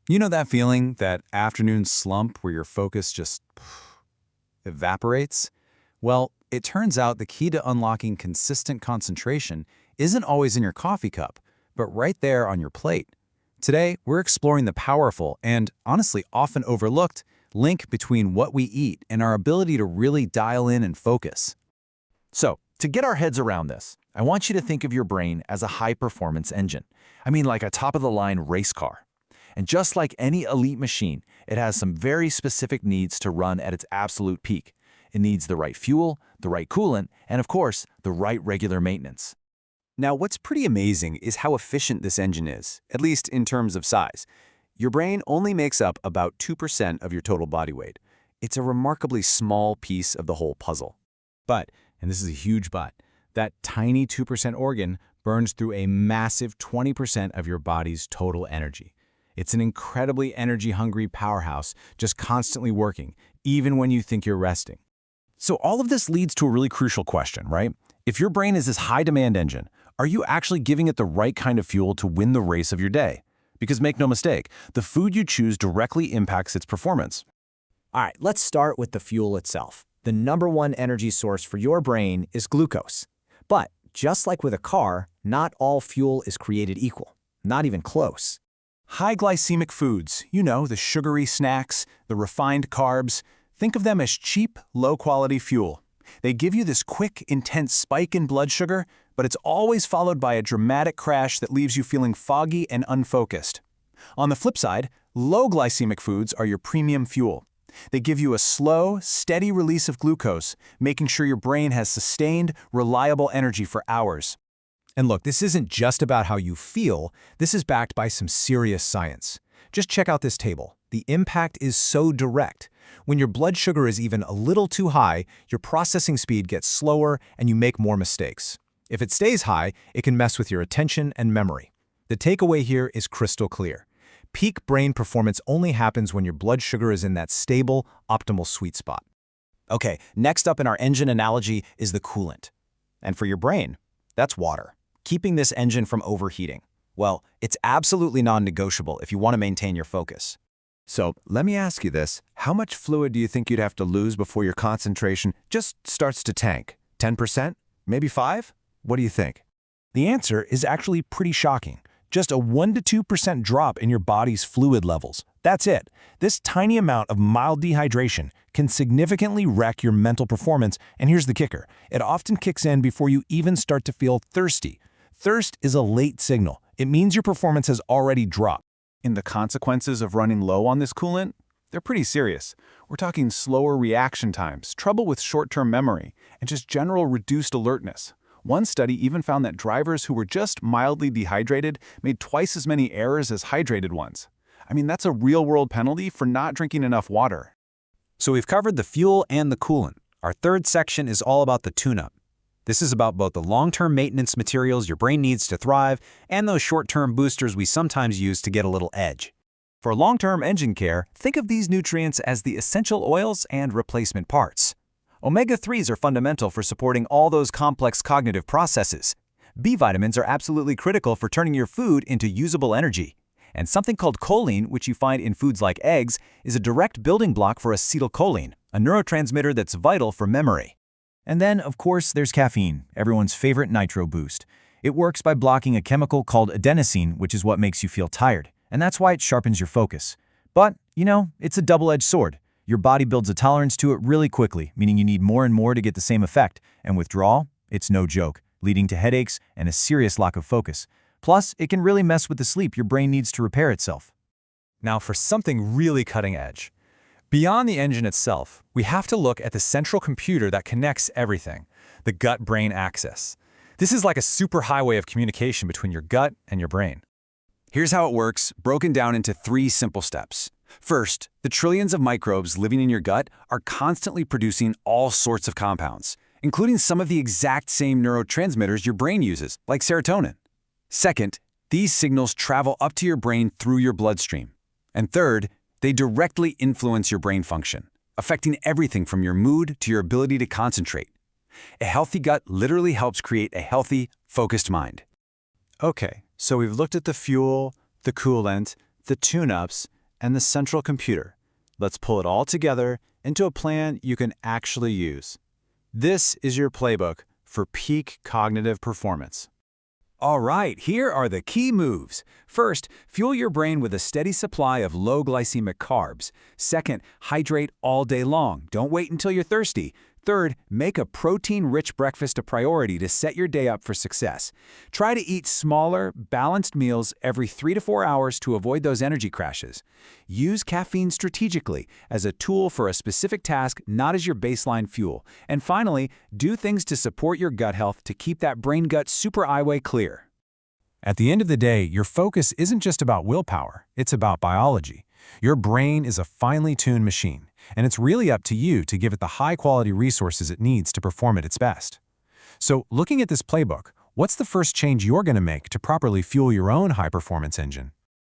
You know that feeling, that afternoon slump where your focus just evaporates? Well, it turns out the key to unlocking consistent concentration isn't always in your coffee cup, but right there on your plate. Today, we're exploring the powerful and, honestly, often overlooked link between what we eat and our ability to really dial in and focus. So, to get our heads around this, I want you to think of your brain as a high-performance engine. I mean, like a top-of-the-line race car. And just like any elite machine, it has some very specific needs to run at its absolute peak. It needs the right fuel, the right coolant, and of course, the right regular maintenance. Now, what's pretty amazing is how efficient this engine is, at least in terms of size. Your brain only makes up about 2% of your total body weight. It's a remarkably small piece of the whole puzzle. But, and this is a huge but, that tiny 2% organ burns through a massive 20% of your body's total energy. It's an incredibly energy-hungry powerhouse, just constantly working, even when you think you're resting. So all of this leads to a really crucial question, right? If your brain is this high-demand engine, are you actually giving it the right kind of fuel to win the race of your day? Because make no mistake, the food you choose directly impacts its performance. All right, let's start with the fuel itself. The number one energy source for your brain is glucose. But just like with a car, not all fuel is created equal, not even close. High glycemic foods, you know, the sugary snacks, the refined carbs, think of them as cheap, low-quality fuel. They give you this quick, intense spike in blood sugar, but it's always followed by a dramatic crash that leaves you feeling foggy and unfocused. On the flip side, low glycemic foods are your premium fuel. They give you a slow, steady release of glucose, making sure your brain has sustained, reliable energy for hours. And look, this isn't just about how you feel, this is backed by some serious science. Just check out this table. The impact is so direct. When your blood sugar is even a little too high, your processing speed gets slower and you make more mistakes. If it stays high, it can mess with your attention and memory. The takeaway here is crystal clear. Peak brain performance only happens when your blood sugar is in that stable, optimal sweet spot. Okay, next up in our engine analogy is the coolant. And for your brain, that's water, keeping this engine from overheating. Well, it's absolutely non-negotiable if you want to maintain your focus. So let me ask you this. How much fluid do you think you'd have to lose before your concentration just starts to tank? 10%? Maybe 5%? What do you think? The answer is actually pretty shocking. Just a 1 to 2% drop in your body's fluid levels. That's it. This tiny amount of mild dehydration can significantly wreck your mental performance, and here's the kicker. It often kicks in before you even start to feel thirsty. Thirst is a late signal. It means your performance has already dropped. And the consequences of running low on this coolant? They're pretty serious. We're talking slower reaction times, trouble with short-term memory, and just general reduced alertness. One study even found that drivers who were just mildly dehydrated made twice as many errors as hydrated ones. I mean, that's a real-world penalty for not drinking enough water. So we've covered the fuel and the coolant. Our third section is all about the tune-up. This is about both the long-term maintenance materials your brain needs to thrive and those short-term boosters we sometimes use to get a little edge. For long-term engine care, think of these nutrients as the essential oils and replacement parts. Omega-3s are fundamental for supporting all those complex cognitive processes. B vitamins are absolutely critical for turning your food into usable energy. And something called choline, which you find in foods like eggs, is a direct building block for acetylcholine, a neurotransmitter that's vital for memory. And then, of course, there's caffeine, everyone's favorite nitro boost. It works by blocking a chemical called adenosine, which is what makes you feel tired, and that's why it sharpens your focus. But, you know, it's a double-edged sword. Your body builds a tolerance to it really quickly, meaning you need more and more to get the same effect. And withdrawal? It's no joke, leading to headaches and a serious lack of focus. Plus, it can really mess with the sleep your brain needs to repair itself. Now for something really cutting edge. Beyond the engine itself, we have to look at the central computer that connects everything, the gut-brain axis. This is like a superhighway of communication between your gut and your brain. Here's how it works, broken down into 3 simple steps. First, the trillions of microbes living in your gut are constantly producing all sorts of compounds, including some of the exact same neurotransmitters your brain uses, like serotonin. Second, these signals travel up to your brain through your bloodstream. And third, they directly influence your brain function, affecting everything from your mood to your ability to concentrate. A healthy gut literally helps create a healthy, focused mind. Okay, so we've looked at the fuel, the coolant, the tune-ups, and the central computer. Let's pull it all together into a plan you can actually use. This is your playbook for peak cognitive performance. All right, here are the key moves. First, fuel your brain with a steady supply of low glycemic carbs. Second, hydrate all day long. Don't wait until you're thirsty. Third, make a protein-rich breakfast a priority to set your day up for success. Try to eat smaller, balanced meals every 3 to 4 hours to avoid those energy crashes. Use caffeine strategically as a tool for a specific task, not as your baseline fuel. And finally, do things to support your gut health to keep that brain-gut superhighway clear. At the end of the day, your focus isn't just about willpower, it's about biology. Your brain is a finely tuned machine, and it's really up to you to give it the high-quality resources it needs to perform at its best. So, looking at this playbook, what's the first change you're going to make to properly fuel your own high-performance engine?